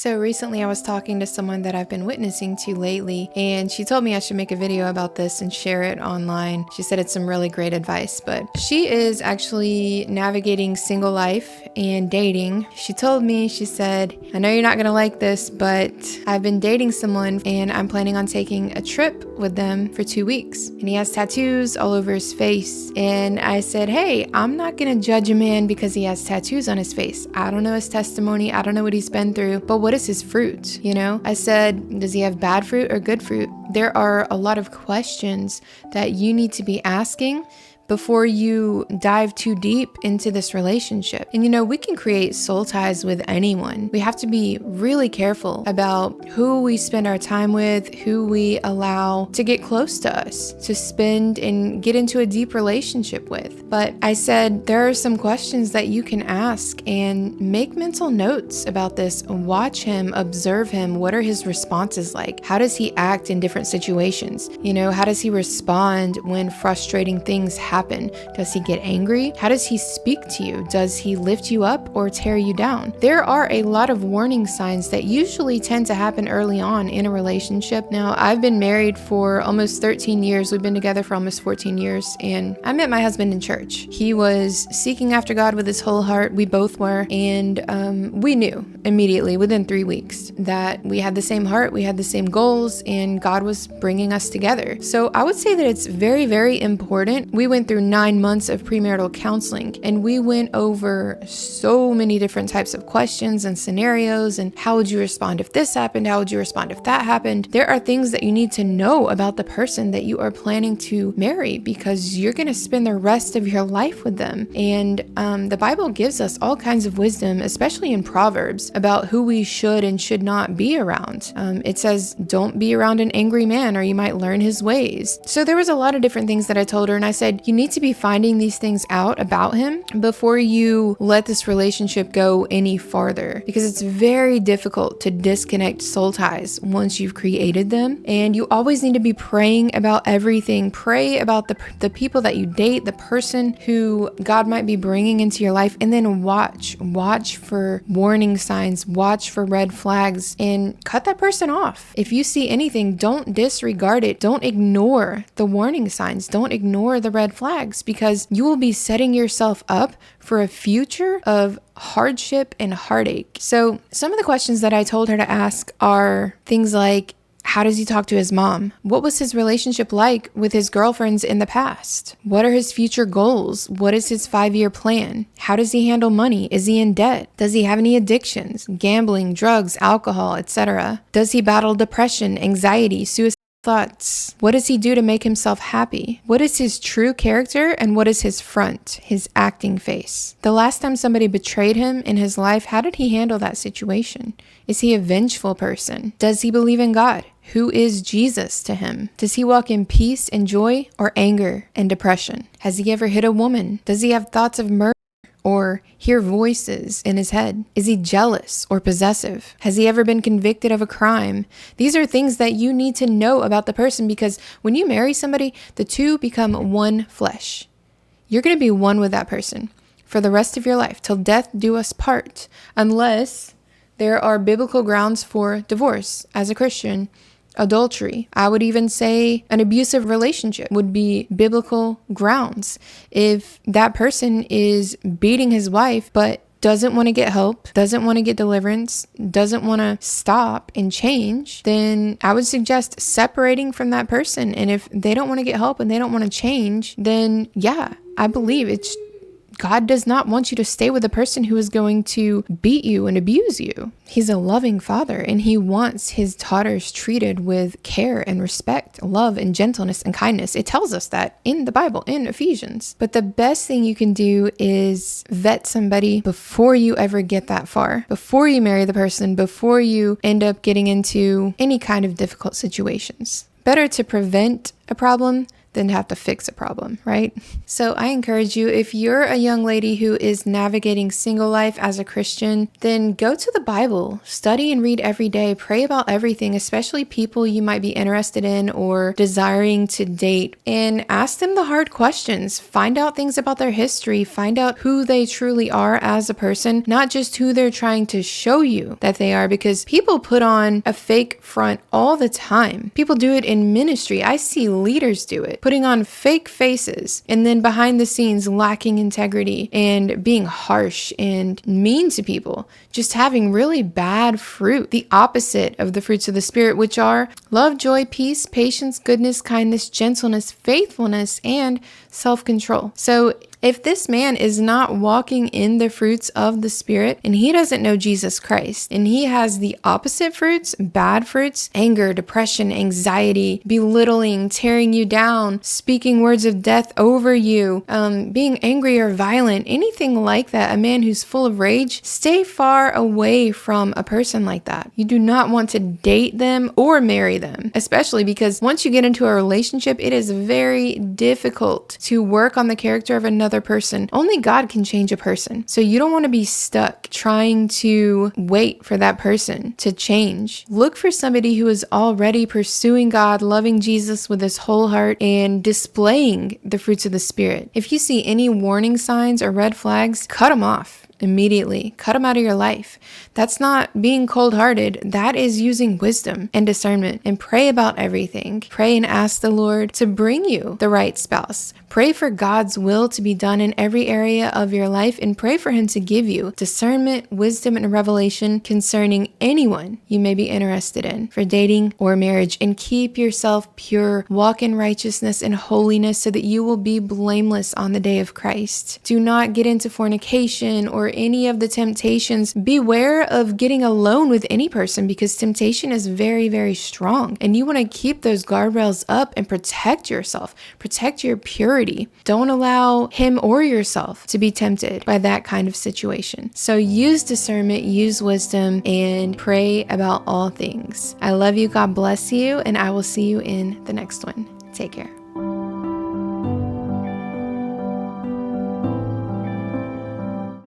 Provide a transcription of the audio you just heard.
So recently I was talking to someone that I've been witnessing to lately, and she told me I should make a video about this and share it online. She said it's some really great advice, but she is actually navigating single life and dating. She told me, she said, I know you're not gonna like this, but I've been dating someone and I'm planning on taking a trip with them for 2 weeks. And he has tattoos all over his face. And I said, hey, I'm not gonna judge a man because he has tattoos on his face. I don't know his testimony. I don't know what he's been through, but what is his fruit? You know, I said, does he have bad fruit or good fruit? There are a lot of questions that you need to be asking before you dive too deep into this relationship. And you know, we can create soul ties with anyone. We have to be really careful about who we spend our time with, who we allow to get close to us, to spend and get into a deep relationship with. But I said, there are some questions that you can ask and make mental notes about this. Watch him, observe him. What are his responses like? How does he act in different situations? You know, how does he respond when frustrating things happen? Does he get angry? How does he speak to you? Does he lift you up or tear you down? There are a lot of warning signs that usually tend to happen early on in a relationship. Now, I've been married for almost 13 years. We've been together for almost 14 years, and I met my husband in church. He was seeking after God with his whole heart. We both were, and we knew immediately within 3 weeks that we had the same heart, we had the same goals, and God was bringing us together. So I would say that it's very, very important. We went through 9 months of premarital counseling, and we went over so many different types of questions and scenarios, and how would you respond if this happened? How would you respond if that happened? There are things that you need to know about the person that you are planning to marry, because you're going to spend the rest of your life with them. And the Bible gives us all kinds of wisdom, especially in Proverbs, about who we should and should not be around. It says, don't be around an angry man or you might learn his ways. So there was a lot of different things that I told her, and I said, you need to be finding these things out about him before you let this relationship go any farther, because it's very difficult to disconnect soul ties once you've created them. And you always need to be praying about everything. Pray about the people that you date, the person who God might be bringing into your life, and then watch for warning signs, watch for red flags, and cut that person off. If you see anything, don't disregard it. Don't ignore the warning signs. Don't ignore the red flags, because you will be setting yourself up for a future of hardship and heartache. So some of the questions that I told her to ask are things like, how does he talk to his mom? What was his relationship like with his girlfriends in the past? What are his future goals? What is his 5-year plan? How does he handle money? Is he in debt? Does he have any addictions? Gambling, drugs, alcohol, etc.? Does he battle depression, anxiety, suicide thoughts? What does he do to make himself happy? What is his true character and what is his front, his acting face? The last time somebody betrayed him in his life, how did he handle that situation? Is he a vengeful person? Does he believe in God? Who is Jesus to him? Does he walk in peace and joy or anger and depression? Has he ever hit a woman? Does he have thoughts of murder or hear voices in his head? Is he jealous or possessive? Has he ever been convicted of a crime? These are things that you need to know about the person, because when you marry somebody, the two become one flesh. You're going to be one with that person for the rest of your life, till death do us part, unless there are biblical grounds for divorce. As a Christian, adultery, I would even say an abusive relationship would be biblical grounds. If that person is beating his wife but doesn't want to get help, doesn't want to get deliverance, doesn't want to stop and change, then I would suggest separating from that person. And if they don't want to get help and they don't want to change, then yeah, I believe God does not want you to stay with a person who is going to beat you and abuse you. He's a loving father, and he wants his daughters treated with care and respect, love and gentleness and kindness. It tells us that in the Bible, in Ephesians. But the best thing you can do is vet somebody before you ever get that far, before you marry the person, before you end up getting into any kind of difficult situations. Better to prevent a problem than to have to fix a problem, right? So I encourage you, if you're a young lady who is navigating single life as a Christian, then go to the Bible, study and read every day, pray about everything, especially people you might be interested in or desiring to date, and ask them the hard questions. Find out things about their history, find out who they truly are as a person, not just who they're trying to show you that they are, because people put on a fake front all the time. People do it in ministry. I see leaders do it, putting on fake faces and then behind the scenes lacking integrity and being harsh and mean to people, just having really bad fruit, the opposite of the fruits of the Spirit, which are love, joy, peace, patience, goodness, kindness, gentleness, faithfulness, and self-control. So if this man is not walking in the fruits of the Spirit and he doesn't know Jesus Christ and he has the opposite fruits, bad fruits, anger, depression, anxiety, belittling, tearing you down, speaking words of death over you, being angry or violent, anything like that, a man who's full of rage, stay far away from a person like that. You do not want to date them or marry them, especially because once you get into a relationship, it is very difficult to work on the character of another person. Only God can change a person. So you don't want to be stuck trying to wait for that person to change. Look for somebody who is already pursuing God, loving Jesus with his whole heart, and displaying the fruits of the Spirit. If you see any warning signs or red flags, cut them off immediately. Cut them out of your life. That's not being cold-hearted. That is using wisdom and discernment. And pray about everything. Pray and ask the Lord to bring you the right spouse. Pray for God's will to be done in every area of your life, and pray for him to give you discernment, wisdom, and revelation concerning anyone you may be interested in for dating or marriage. And keep yourself pure. Walk in righteousness and holiness so that you will be blameless on the day of Christ. Do not get into fornication or any of the temptations. Beware of getting alone with any person, because temptation is very, very strong, and you want to keep those guardrails up and protect yourself, protect your purity. Don't allow him or yourself to be tempted by that kind of situation. So use discernment, use wisdom, and pray about all things. I love you. God bless you, and I will see you in the next one. Take care.